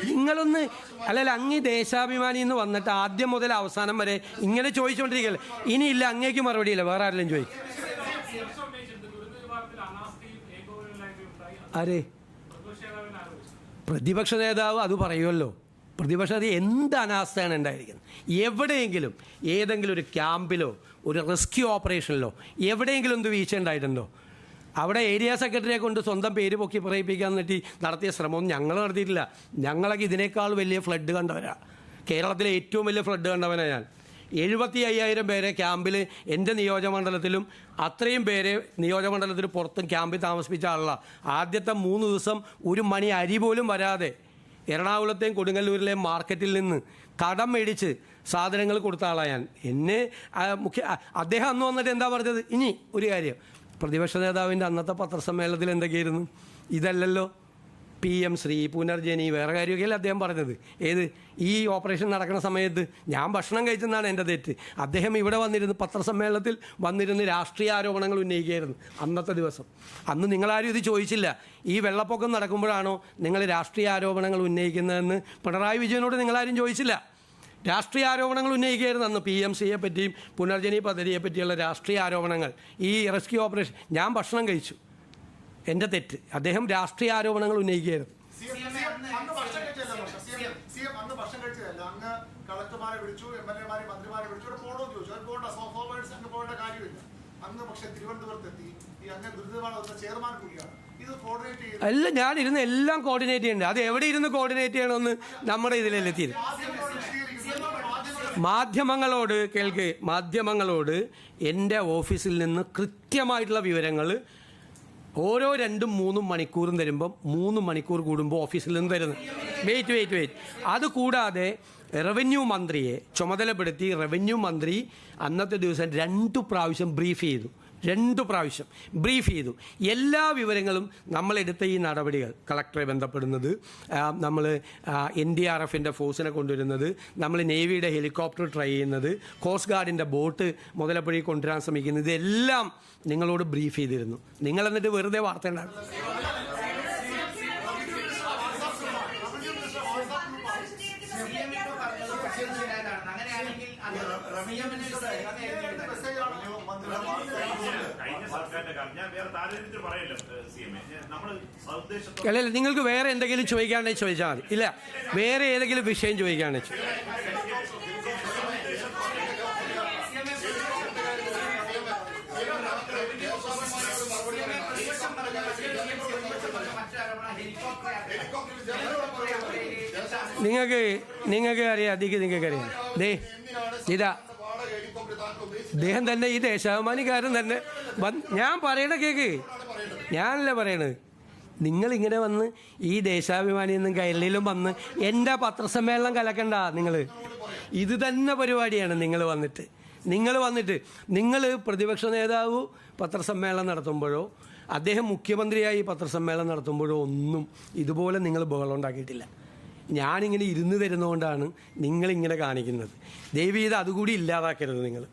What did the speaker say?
നിങ്ങളൊന്ന് അല്ലല്ല, അങ്ങ് ദേശാഭിമാനി എന്ന് വന്നിട്ട് ആദ്യം മുതൽ അവസാനം വരെ ഇങ്ങനെ ചോദിച്ചുകൊണ്ടിരിക്കുകയല്ലേ. ഇനിയില്ല, അങ്ങേക്ക് മറുപടിയില്ല, വേറെ ആരെങ്കിലും ചോദിക്കും. ആരെ? പ്രതിപക്ഷ നേതാവ് അത് പറയുമല്ലോ. പ്രതിപക്ഷ എന്ത് അനാസ്ഥയാണ് ഉണ്ടായിരിക്കുന്നത്. എവിടെയെങ്കിലും ഏതെങ്കിലും ഒരു ക്യാമ്പിലോ ഒരു റെസ്ക്യൂ ഓപ്പറേഷനിലോ എവിടെയെങ്കിലും എന്ത് വീഴ്ച ഉണ്ടായിട്ടുണ്ടോ? അവിടെ ഏരിയ സെക്രട്ടറിയെ കൊണ്ട് സ്വന്തം പേര് പൊക്കി പറയിപ്പിക്കാൻ വേണ്ടി നടത്തിയ ശ്രമമൊന്നും ഞങ്ങൾ നടത്തിയിട്ടില്ല. ഞങ്ങളൊക്കെ ഇതിനേക്കാൾ വലിയ ഫ്ലഡ് കണ്ടവരാണ്. കേരളത്തിലെ ഏറ്റവും വലിയ ഫ്ലഡ് കണ്ടവനാണ് ഞാൻ. 75,000 പേരെ ക്യാമ്പിൽ എൻ്റെ നിയോജകമണ്ഡലത്തിലും അത്രയും പേരെ നിയോജകമണ്ഡലത്തിന് പുറത്തും ക്യാമ്പിൽ താമസിപ്പിച്ച ആളാണ്. ആദ്യത്തെ 3 ദിവസം ഒരു മണി അരി പോലും വരാതെ എറണാകുളത്തെയും കൊടുങ്ങല്ലൂരിലെയും മാർക്കറ്റിൽ നിന്ന് കടം മേടിച്ച് സാധനങ്ങൾ കൊടുത്ത ആളാണ് ഞാൻ. എന്നെ അദ്ദേഹം അന്ന് വന്നിട്ട് എന്താ പറഞ്ഞത്? ഇനി ഒരു കാര്യം, പ്രതിപക്ഷ നേതാവിൻ്റെ അന്നത്തെ പത്രസമ്മേളനത്തിൽ എന്തൊക്കെയായിരുന്നു? ഇതല്ലല്ലോ PM ശ്രീ, പുനർജനി, വേറെ കാര്യമൊക്കെയല്ലേ അദ്ദേഹം പറഞ്ഞത്. ഏത് ഈ ഓപ്പറേഷൻ നടക്കുന്ന സമയത്ത് ഞാൻ ഭക്ഷണം കഴിച്ചെന്നാണ് എൻ്റെ തെറ്റ്. അദ്ദേഹം ഇവിടെ വന്നിരുന്ന് പത്രസമ്മേളനത്തിൽ വന്നിരുന്ന് രാഷ്ട്രീയ ആരോപണങ്ങൾ ഉന്നയിക്കുകയായിരുന്നു അന്നത്തെ ദിവസം. അന്ന് നിങ്ങളാരും ഇത് ചോദിച്ചില്ല. ഈ വെള്ളപ്പൊക്കം നടക്കുമ്പോഴാണോ നിങ്ങൾ രാഷ്ട്രീയ ആരോപണങ്ങൾ ഉന്നയിക്കുന്നതെന്ന് പിണറായി വിജയനോട് നിങ്ങളാരും ചോദിച്ചില്ല. രാഷ്ട്രീയ ആരോപണങ്ങൾ ഉന്നയിക്കുകയായിരുന്നു അന്ന്. PMCയെ പറ്റിയും പുനർജനി പദ്ധതിയെ പറ്റിയുള്ള രാഷ്ട്രീയ ആരോപണങ്ങൾ. ഈ റെസ്ക്യൂ ഓപ്പറേഷൻ ഞാൻ ഭക്ഷണം കഴിച്ചു, എൻ്റെ തെറ്റ്. അദ്ദേഹം രാഷ്ട്രീയ ആരോപണങ്ങൾ ഉന്നയിക്കുകയായിരുന്നു. അല്ല, ഞാനിരുന്ന് എല്ലാം കോർഡിനേറ്റ് ചെയ്യേണ്ടത്. അത് എവിടെ ഇരുന്ന് കോർഡിനേറ്റ് ചെയ്യണമെന്ന് നമ്മുടെ ഇതിലെത്തിയത്. മാധ്യമങ്ങളോട് എൻ്റെ ഓഫീസിൽ നിന്ന് കൃത്യമായിട്ടുള്ള വിവരങ്ങൾ ഓരോ 2-3 മണിക്കൂറും തരുമ്പം 3 മണിക്കൂർ കൂടുമ്പോൾ ഓഫീസിൽ നിന്ന് തരുന്നത്. വെയിറ്റ് അതുകൂടാതെ റവന്യൂ മന്ത്രിയെ ചുമതലപ്പെടുത്തി റവന്യൂ മന്ത്രി അന്നത്തെ ദിവസം 2 പ്രാവശ്യം ബ്രീഫ് ചെയ്തു. എല്ലാ വിവരങ്ങളും നമ്മളെടുത്ത ഈ നടപടികൾ, കളക്ടറെ ബന്ധപ്പെടുന്നത്, നമ്മൾ NDRFൻ്റെ ഫോഴ്സിനെ കൊണ്ടുവരുന്നത്, നമ്മൾ നേവിയുടെ ഹെലികോപ്റ്റർ ട്രൈ ചെയ്യുന്നത്, കോസ്റ്റ് ഗാർഡിൻ്റെ ബോട്ട് മുതലപ്പുഴയിൽ കൊണ്ടുവരാൻ ശ്രമിക്കുന്നത്, ഇതെല്ലാം നിങ്ങളോട് ബ്രീഫ് ചെയ്തിരുന്നു. നിങ്ങൾ എന്നിട്ട് വെറുതെ വാർത്ത ഉണ്ടാകും. അല്ലല്ല, നിങ്ങൾക്ക് വേറെ എന്തെങ്കിലും ചോദിക്കാണെങ്കിൽ ചോദിച്ചാൽ മതി. ഇല്ല, വേറെ ഏതെങ്കിലും വിഷയം ചോദിക്കുകയാണെന്ന് വെച്ചാൽ നിങ്ങൾക്ക് അറിയാം. നിങ്ങൾക്കറിയാം. ഇതാ അദ്ദേഹം തന്നെ, ഈ ദേശാഭിമാനിക്കാരൻ തന്നെ ഞാൻ പറയണ കേക്ക്, ഞാനല്ല പറയണത്. നിങ്ങളിങ്ങനെ വന്ന് ഈ ദേശാഭിമാനിയെന്നും കൈരളിയിലും വന്ന് എൻ്റെ പത്രസമ്മേളനം കലക്കണ്ട. ഇത് തന്നെ പരിപാടിയാണ്. നിങ്ങൾ പ്രതിപക്ഷ നേതാവ് പത്രസമ്മേളനം നടത്തുമ്പോഴോ അദ്ദേഹം മുഖ്യമന്ത്രിയായി പത്രസമ്മേളനം നടത്തുമ്പോഴോ ഒന്നും ഇതുപോലെ നിങ്ങൾ ബഹളം ഉണ്ടാക്കിയിട്ടില്ല. ഞാനിങ്ങനെ ഇരുന്ന് തരുന്നതുകൊണ്ടാണ് നിങ്ങളിങ്ങനെ കാണിക്കുന്നത്. ദയവ് ചെയ്ത് അതുകൂടി ഇല്ലാതാക്കരുത് നിങ്ങൾ.